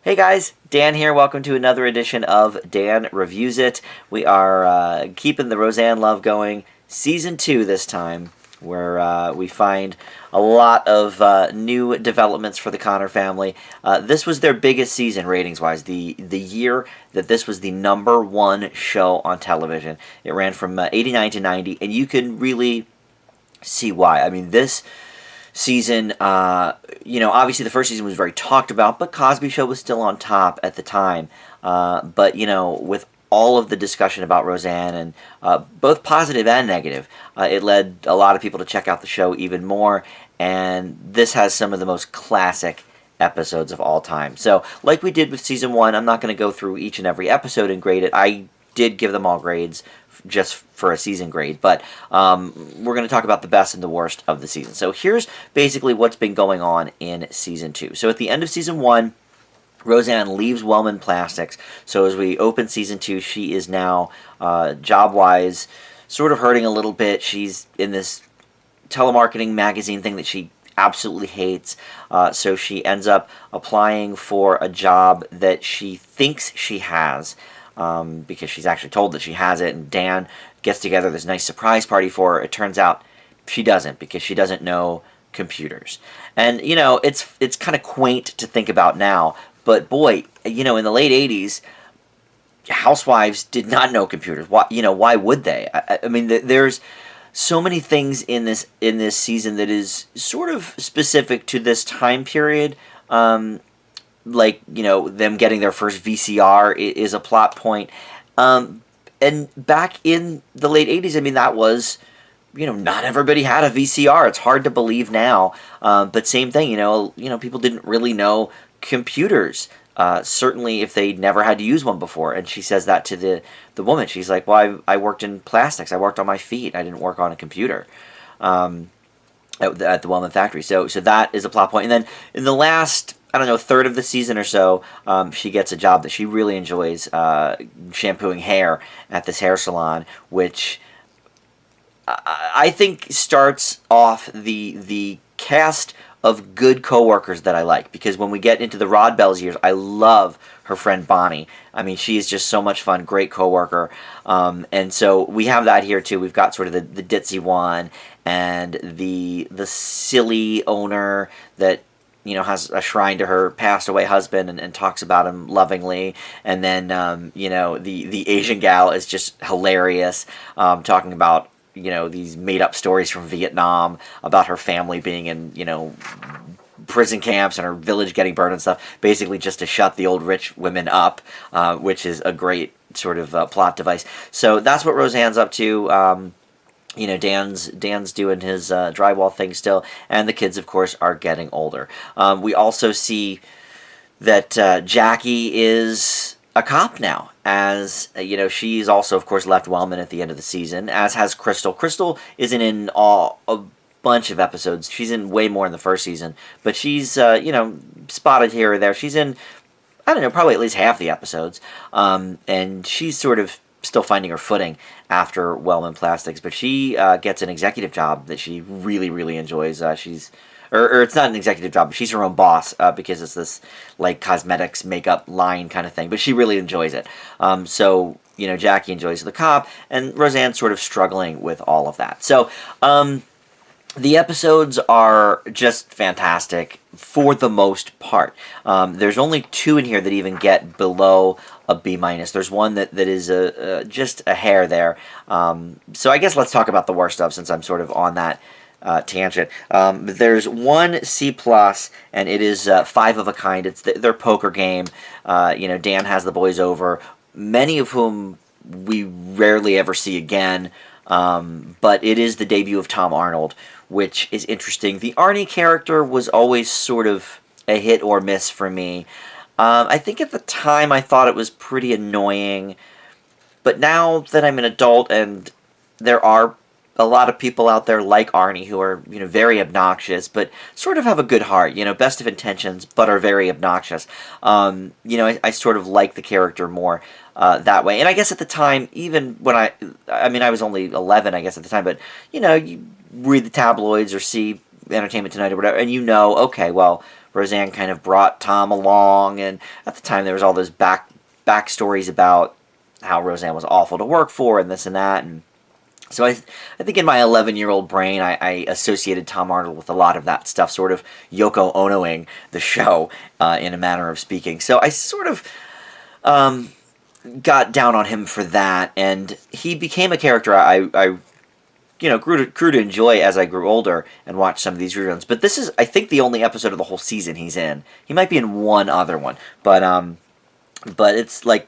Hey guys, Dan here. Welcome to another edition of Dan Reviews It. We are keeping the Roseanne love going. Season 2 this time, where we find a lot of new developments for the Connor family. This was their biggest season ratings-wise. The year that this was the #1 show on television. It ran from 89 to 90, and you can really see why. I mean, this season, obviously the first season was very talked about, but Cosby Show was still on top at the time. But, with all of the discussion about Roseanne, and both positive and negative, it led a lot of people to check out the show even more, and this has some of the most classic episodes of all time. So, like we did with season 1, I'm not going to go through each and every episode and grade it. I did give them all grades just for a season grade, but we're going to talk about the best and the worst of the season. So here's basically what's been going on in season 2. So at the end of season 1, Roseanne leaves Wellman Plastics. So as we open season 2, she is now job-wise sort of hurting a little bit. She's in this telemarketing magazine thing that she absolutely hates. So she ends up applying for a job that she thinks she has, because she's actually told that she has it, and Dan gets together this nice surprise party for her. It turns out she doesn't, because she doesn't know computers. And, it's kind of quaint to think about now, but boy, in the late 80s, housewives did not know computers. Why would they? I mean, there's so many things in this season that is sort of specific to this time period. Like, them getting their first VCR is a plot point. And back in the late 80s, I mean, that was, not everybody had a VCR. It's hard to believe now. But same thing, people didn't really know computers. Certainly if they never had to use one before. And she says that to the woman. She's like, well, I worked in plastics. I worked on my feet. I didn't work on a computer. At the Wellman factory. So that is a plot point. And then in the last, third of the season or so, she gets a job that she really enjoys, shampooing hair at this hair salon, which I think starts off the cast of good coworkers that I like. Because when we get into the Rod Bell's years, I love her friend Bonnie. I mean, she is just so much fun, great coworker. And so we have that here too. We've got sort of the ditzy one, and the silly owner that has a shrine to her passed away husband, and talks about him lovingly. And then the Asian gal is just hilarious, talking about these made up stories from Vietnam about her family being in prison camps and her village getting burned and stuff, basically just to shut the old rich women up, which is a great sort of plot device. So that's what Roseanne's up to. Dan's doing his drywall thing still, and the kids, of course, are getting older. We also see that Jackie is a cop now, as she's also, of course, left Wellman at the end of the season, as has Crystal. Crystal isn't in a bunch of episodes. She's in way more in the first season, but she's spotted here or there. She's in, probably at least half the episodes, and she's sort of still finding her footing after Wellman Plastics, but she gets an executive job that she really, really enjoys. Or it's not an executive job, but she's her own boss, because it's this like cosmetics makeup line kind of thing, but she really enjoys it. So Jackie enjoys the cop, and Roseanne's sort of struggling with all of that. So the episodes are just fantastic for the most part. There's only 2 in here that even get below a B-. There's one that is just a hair there. So I guess let's talk about the worst of, since I'm sort of on that tangent. There's one C+, and it is 5 of a Kind. It's their poker game. Dan has the boys over, many of whom we rarely ever see again. But it is the debut of Tom Arnold, which is interesting. The Arnie character was always sort of a hit or miss for me. I think at the time I thought it was pretty annoying, but now that I'm an adult, and there are a lot of people out there like Arnie who are, very obnoxious, but sort of have a good heart, best of intentions, but are very obnoxious. I sort of like the character more that way. And I guess at the time, even when I was only 11, I guess, at the time, but, you read the tabloids or see Entertainment Tonight or whatever, and okay, well, Roseanne kind of brought Tom along, and at the time there was all those backstories about how Roseanne was awful to work for and this and that, and so I think in my 11-year-old brain, I associated Tom Arnold with a lot of that stuff, sort of Yoko Onoing the show, in a manner of speaking. So I sort of got down on him for that, and he became a character I grew to enjoy as I grew older and watched some of these reruns. But this is, I think, the only episode of the whole season he's in. He might be in one other one, but it's like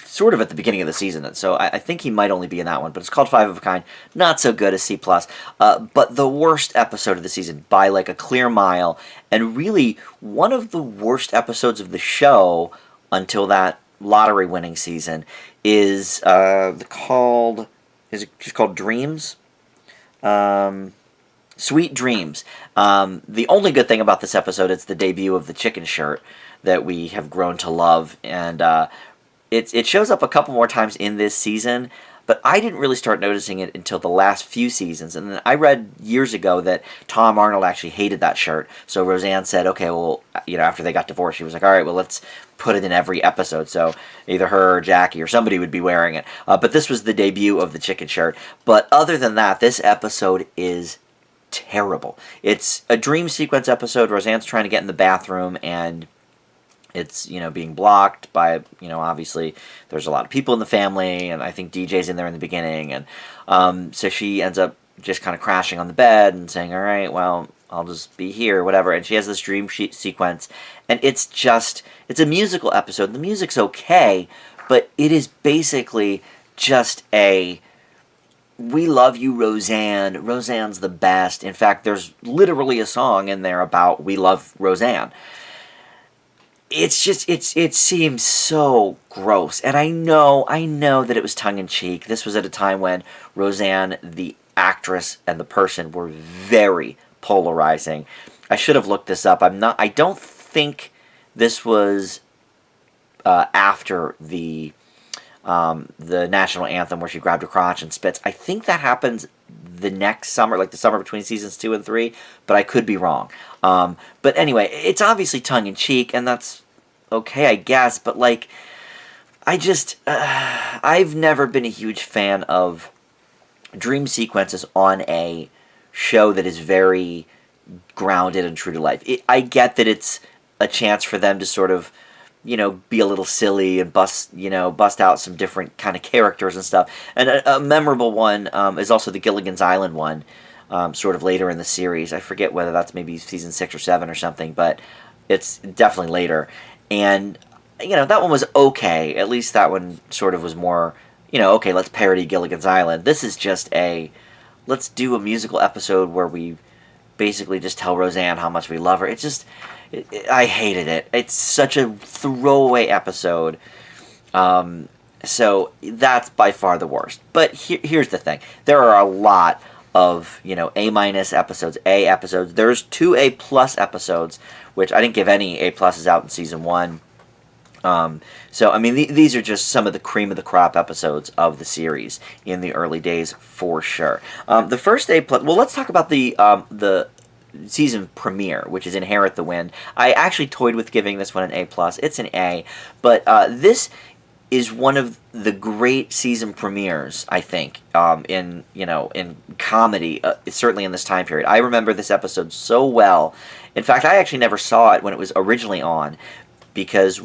sort of at the beginning of the season, so I think he might only be in that one, but it's called Five of a Kind. Not so good as C+, but the worst episode of the season by like a clear mile, and really one of the worst episodes of the show until that lottery winning season is called Dreams? Sweet Dreams. The only good thing about this episode is the debut of the chicken shirt that we have grown to love, and it shows up a couple more times in this season, but I didn't really start noticing it until the last few seasons. And then I read years ago that Tom Arnold actually hated that shirt. So Roseanne said, okay, well, after they got divorced, she was like, all right, well, let's put it in every episode. So either her or Jackie or somebody would be wearing it. But this was the debut of the chicken shirt. But other than that, this episode is terrible. It's a dream sequence episode. Roseanne's trying to get in the bathroom, and it's, being blocked by, obviously there's a lot of people in the family, and I think DJ's in there in the beginning, and so she ends up just kind of crashing on the bed and saying, all right, well, I'll just be here, whatever, and she has this dream sequence, and it's a musical episode. The music's okay, but it is basically just we love you, Roseanne. Roseanne's the best. In fact, there's literally a song in there about we love Roseanne. It's just, it seems so gross. And I know that it was tongue-in-cheek. This was at a time when Roseanne, the actress, and the person were very polarizing. I should have looked this up. I don't think this was after the national anthem where she grabbed her crotch and spits. I think that happens the next summer, like the summer between seasons 2 and 3, but I could be wrong. But anyway, it's obviously tongue-in-cheek, and that's okay, I guess, but like, I've never been a huge fan of dream sequences on a show that is very grounded and true to life. I get that it's a chance for them to sort of, be a little silly and bust out some different kind of characters and stuff. And a memorable one is also the Gilligan's Island one, sort of later in the series. I forget whether that's maybe season 6 or 7 or something, but it's definitely later. And, that one was okay. At least that one sort of was more, okay, let's parody Gilligan's Island. This is just let's do a musical episode where we basically just tell Roseanne how much we love her. I hated it. It's such a throwaway episode. So that's by far the worst. But here's the thing. There are a lot of, A- episodes, A episodes. There's 2 A+ episodes, which I didn't give any A+ out in season 1. So, I mean, these are just some of the cream of the crop episodes of the series in the early days, for sure. The first A+, well, let's talk about the season premiere, which is Inherit the Wind. I actually toyed with giving this one an A+. It's an A, but this is one of the great season premieres, I think, in comedy, certainly in this time period. I remember this episode so well. In fact, I actually never saw it when it was originally on, because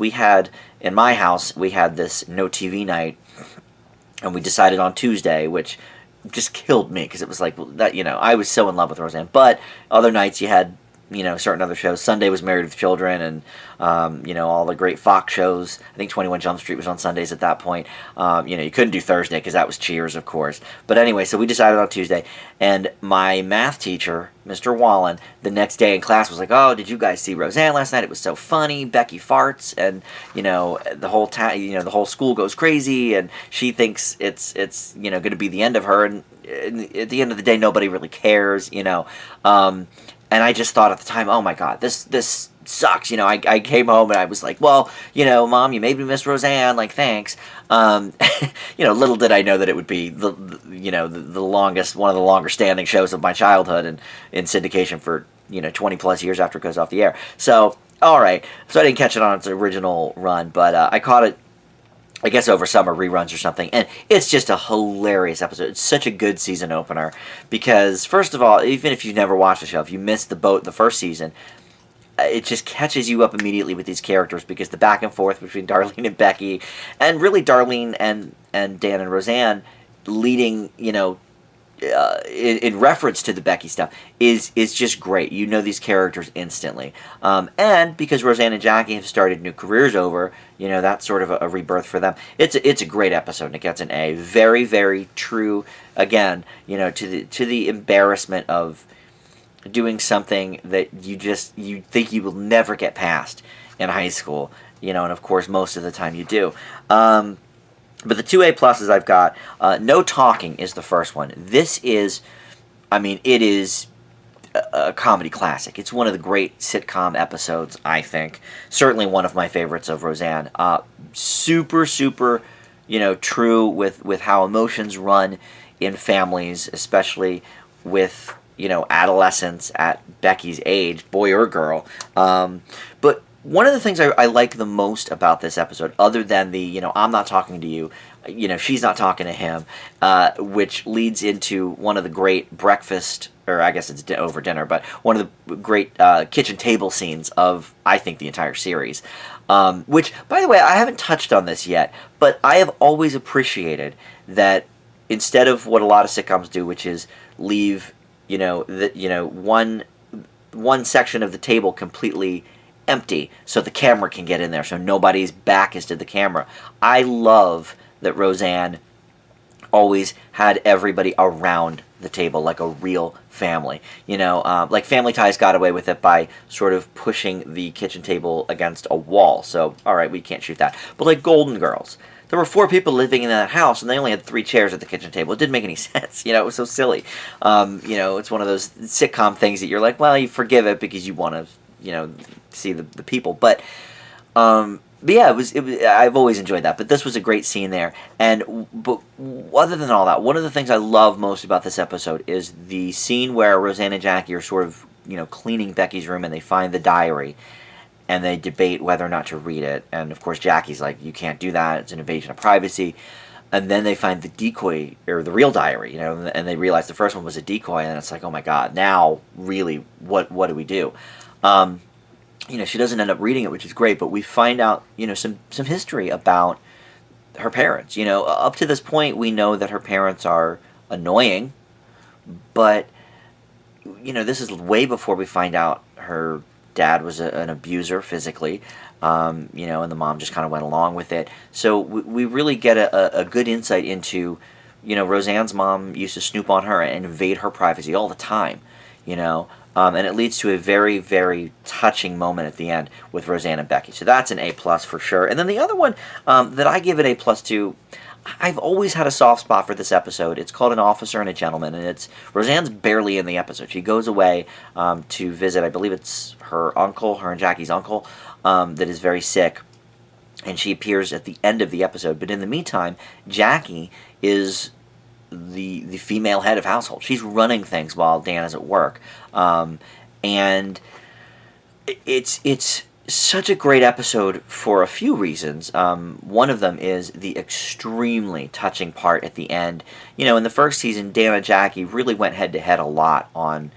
in my house, we had this no TV night, and we decided on Tuesday, which just killed me, because it was like, that, I was so in love with Roseanne. But other nights you had, certain other shows. Sunday was Married with Children, and, all the great Fox shows. I think 21 Jump Street was on Sundays at that point. You couldn't do Thursday, because that was Cheers, of course. But anyway, so we decided on Tuesday, and my math teacher, Mr. Wallen, the next day in class was like, oh, did you guys see Roseanne last night? It was so funny. Becky farts, and, the whole the whole school goes crazy, and she thinks it's going to be the end of her, and at the end of the day, nobody really cares, And I just thought at the time, oh my God, this sucks. I came home and I was like, well, Mom, you made me miss Roseanne. Like, thanks. Little did I know that it would be the longest, one of the longer standing shows of my childhood, and in syndication for 20 plus years after it goes off the air. So, all right. So I didn't catch it on its original run, but I caught it, I guess, over summer reruns or something, and it's just a hilarious episode. It's such a good season opener because, first of all, even if you've never watched the show, if you missed the boat the first season, it just catches you up immediately with these characters, because the back and forth between Darlene and Becky, and really Darlene and Dan and Roseanne leading, in reference to the Becky stuff is just great. You know these characters instantly. And because Roseanne and Jackie have started new careers over, that's sort of a rebirth for them. It's a great episode, and it gets an A. Very, very true, again, to the embarrassment of doing something that you think you will never get past in high school, and of course most of the time you do. But the 2 A-pluses I've got, No Talking is the first one. This is, it is a comedy classic. It's one of the great sitcom episodes, I think. Certainly one of my favorites of Roseanne. Super, super, true with how emotions run in families, especially with, adolescents at Becky's age, boy or girl. But one of the things I like the most about this episode, other than the, I'm not talking to you, she's not talking to him, which leads into one of the great breakfast, or I guess it's over dinner, but one of the great kitchen table scenes of, I think, the entire series. Which, by the way, I haven't touched on this yet, but I have always appreciated that instead of what a lot of sitcoms do, which is leave, one section of the table completely empty so the camera can get in there, so nobody's back is to the camera. I love that Roseanne always had everybody around the table like a real family. Like Family Ties got away with it by sort of pushing the kitchen table against a wall. So, all right, we can't shoot that. But like Golden Girls, there were 4 people living in that house, and they only had 3 chairs at the kitchen table. It didn't make any sense. It was so silly. It's one of those sitcom things that you're like, well, you forgive it because you want to, see the people. But yeah, it was. I've always enjoyed that. But this was a great scene there. But other than all that, one of the things I love most about this episode is the scene where Roseanne and Jackie are sort of, cleaning Becky's room, and they find the diary, and they debate whether or not to read it. And of course, Jackie's like, you can't do that. It's an invasion of privacy. And then they find the decoy, or the real diary, and they realize the first one was a decoy, and it's like, oh my God, now really, what do we do? She doesn't end up reading it, which is great, but we find out, some history about her parents. Up to this point, we know that her parents are annoying, but, this is way before we find out her dad was an abuser physically, and the mom just kind of went along with it. So we really get a good insight into, Roseanne's mom used to snoop on her and invade her privacy all the time, and it leads to a very, very touching moment at the end with Roseanne and Becky. So that's an A+ for sure. And then the other one that I give it A+ to, I've always had a soft spot for this episode. It's called An Officer and a Gentleman, and it's Roseanne's barely in the episode. She goes away to visit, I believe it's her and Jackie's uncle, that is very sick, and she appears at the end of the episode. But in the meantime, Jackie is the female head of household. She's running things while Dan is at work, and it's such a great episode for a few reasons. One of them is the extremely touching part at the end. In the first season, Dan and Jackie really went head to head a lot on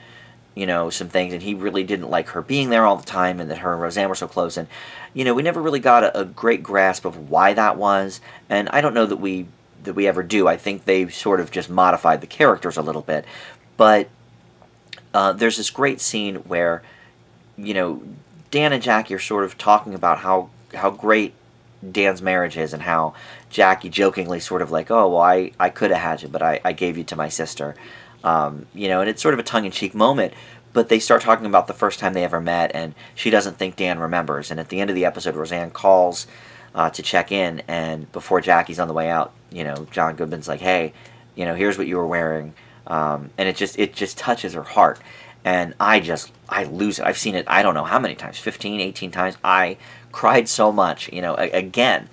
some things, and he really didn't like her being there all the time, and that her and Roseanne were so close, and we never really got a great grasp of why that was, and I don't know that we ever do. I think they sort of just modified the characters a little bit. But there's this great scene where, Dan and Jackie are sort of talking about how great Dan's marriage is, and how Jackie jokingly sort of like, oh, well, I could have had you, but I gave you to my sister. And it's sort of a tongue-in-cheek moment, but they start talking about the first time they ever met, and she doesn't think Dan remembers. And at the end of the episode, Roseanne calls to check in, and before Jackie's on the way out, John Goodman's like, hey, here's what you were wearing, and it just touches her heart. and I lose it. I've seen it, I don't know how many times, 15, 18 times. I cried so much, again,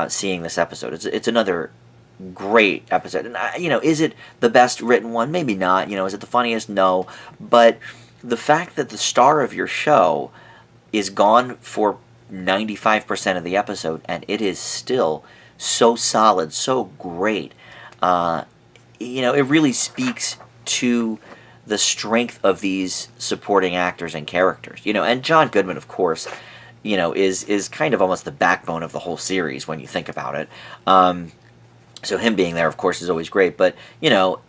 seeing this episode. It's another great episode. And, is it the best written one? Maybe not. Is it the funniest? No. But the fact that the star of your show is gone for 95% of the episode, and it is still so solid, so great, it really speaks to the strength of these supporting actors and characters. And John Goodman, of course, is kind of almost the backbone of the whole series when you think about it. So him being there, of course, is always great. But,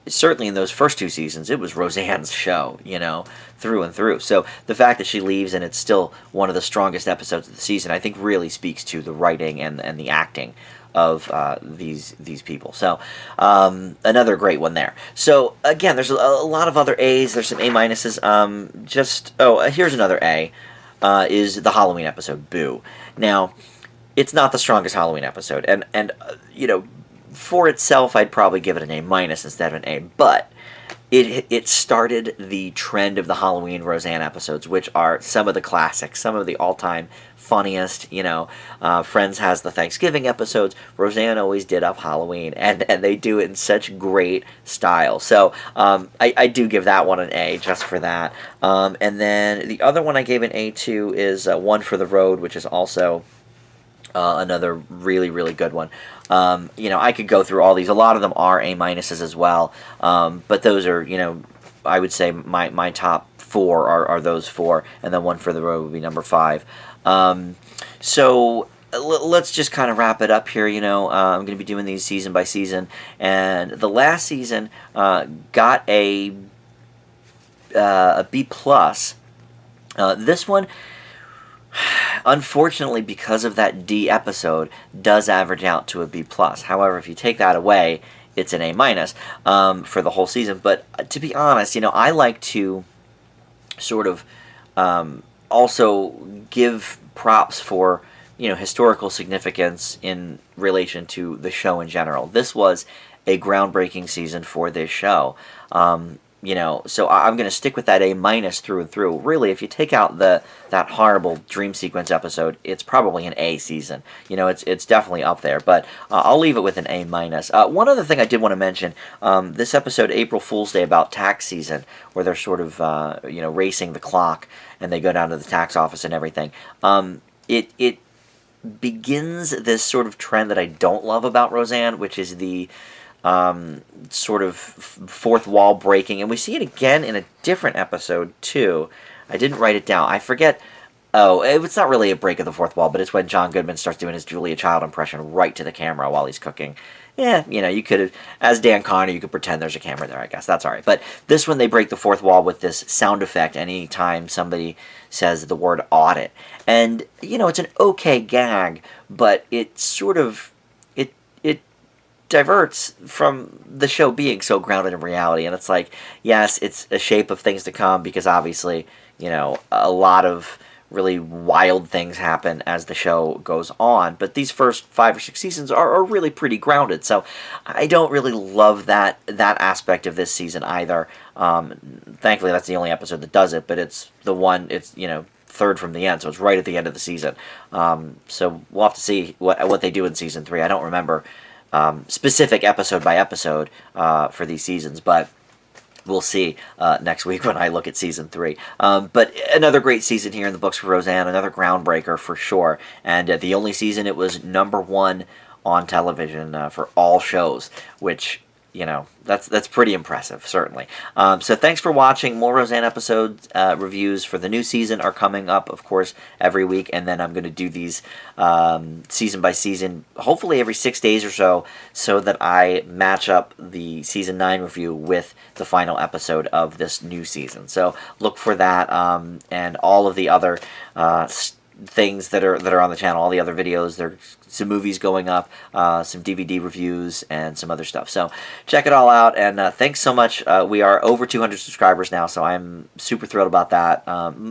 certainly in those first 2 seasons, it was Roseanne's show, through and through. So the fact that she leaves and it's still one of the strongest episodes of the season, I think really speaks to the writing and the acting of these people. So another great one there. So again, there's a lot of other A's. There's some A minuses. Here's another A. Is the Halloween episode, Boo. Now, it's not the strongest Halloween episode. And for itself, I'd probably give it an A minus instead of an A. But it started the trend of the Halloween Roseanne episodes, which are some of the classics, some of the all-time funniest. Friends has the Thanksgiving episodes. Roseanne always did up Halloween, and they do it in such great style. So I do give that one an A just for that. And then the other one I gave an A to is One for the Road, which is also another really, really good one. I could go through all these. A lot of them are A minuses as well. But those are, I would say my top 4 are those 4. And then One for the Road would be number 5. So let's just kind of wrap it up here. I'm going to be doing these season by season. And the last season got a B+. This one, unfortunately, because of that D episode, does average out to a B+. However, if you take that away, it's an A- for the whole season. But to be honest, I like to sort of also give props for historical significance in relation to the show in general. This was a groundbreaking season for this show. So I'm going to stick with that A- through and through. Really, if you take out that horrible dream sequence episode, it's probably an A season. It's definitely up there, but I'll leave it with an A-. One other thing I did want to mention, this episode, April Fool's Day, about tax season, where they're sort of, racing the clock, and they go down to the tax office and everything. It begins this sort of trend that I don't love about Roseanne, which is the sort of fourth wall breaking, and we see it again in a different episode too. I didn't write it down. I forget. Oh, it's not really a break of the fourth wall, but it's when John Goodman starts doing his Julia Child impression right to the camera while he's cooking. Yeah, you could have, as Dan Connor, you could pretend there's a camera there, I guess. That's all right. But this one, they break the fourth wall with this sound effect anytime somebody says the word audit. And, it's an okay gag, but it sort of, it diverts from the show being so grounded in reality. And it's like, yes, it's a shape of things to come, because obviously, a lot of really wild things happen as the show goes on, but these first 5 or 6 seasons are really pretty grounded. So I don't really love that aspect of this season either. Thankfully, that's the only episode that does it, but it's the one, it's third from the end, so it's right at the end of the season. So we'll have to see what they do in season 3. I don't remember specific episode by episode for these seasons, but we'll see next week when I look at season 3. But another great season here in the books for Roseanne, another groundbreaker for sure. And the only season it was #1 on television for all shows, which, that's pretty impressive, certainly. So thanks for watching. More Roseanne episode reviews for the new season are coming up, of course, every week. And then I'm going to do these season by season, hopefully every 6 days or so that I match up the season 9 review with the final episode of this new season. So look for that, and all of the other things that are on the channel, all the other videos. There's some movies going up, some DVD reviews, and some other stuff. So check it all out, and thanks so much. We are over 200 subscribers now, so I'm super thrilled about that.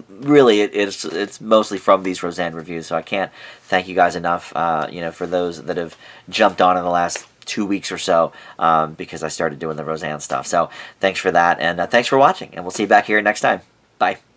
Really, it's mostly from these Roseanne reviews, so I can't thank you guys enough, for those that have jumped on in the last 2 weeks or so, because I started doing the Roseanne stuff. So thanks for that, and thanks for watching, and we'll see you back here next time. Bye.